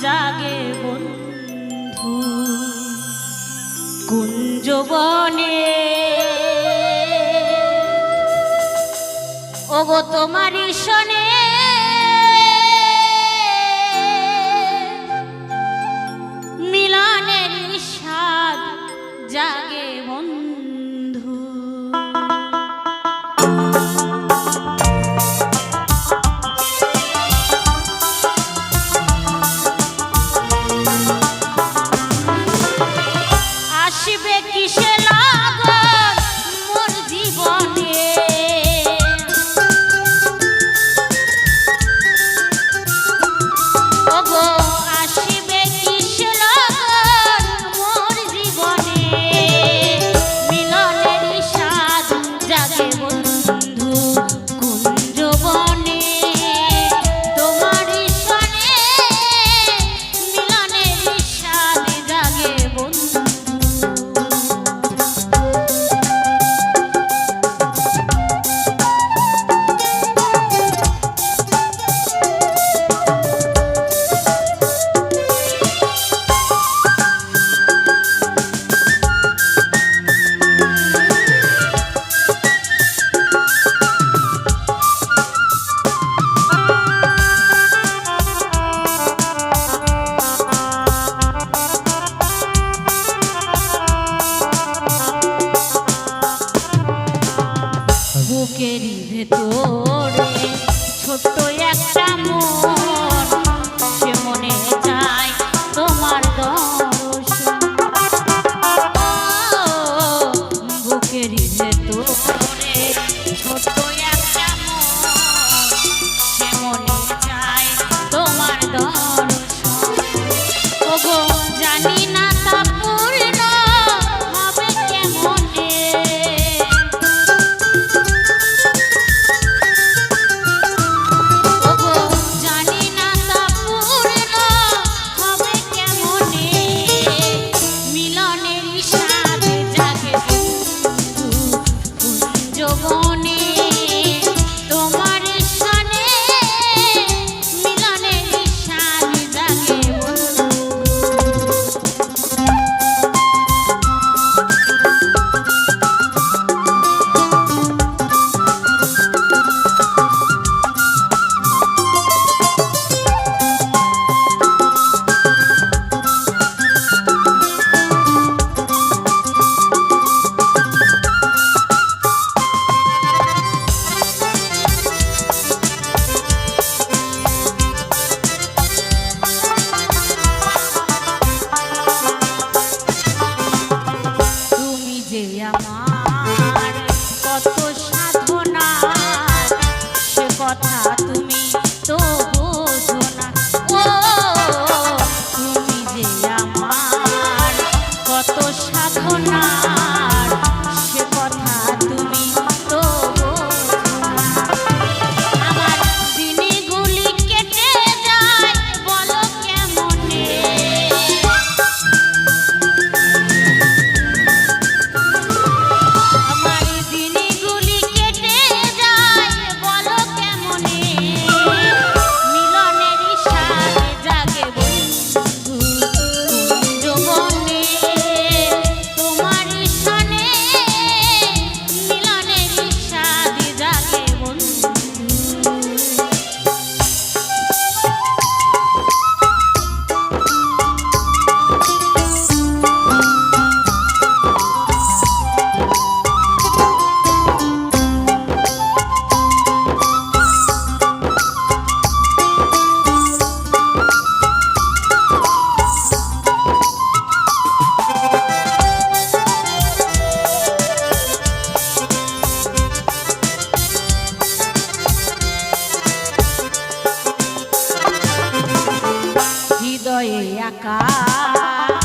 জাগে বন্ধু কুঞ্জবনে। ওগো তোমারি শোনে মিলনের স্বাদ জাগে বন্ধু। আসবে কিসে লাগন মোর জীবনে, ওগো আসবে কিসে লাগন মোর জীবনে, মিলনের স্বাদ জাগে বন্ধু কুঞ্জবনে। তোমার শোনে মিলনের স্বাদ জাগে বন্ধু। বুকেরই ভেতরে ছোট্ট একটা মন, সে মনে চায় তোমার দর্শন। বুকেরই ভেতরে ছোট্ট একটা মন, সে মনে চায় তোমার দর্শন। ওগো জানি না তা পূর্ণ হবে কেমনে, আমার কত সাধনা সে কথা তুমি তো বোঝো না। ও তুমি যে আমার কত সাধনা সে কথা তুমি তো বোঝো না। আমার দিনগুলি কেটে যায় বলো কেমনে, হৃদয়ে আকাশ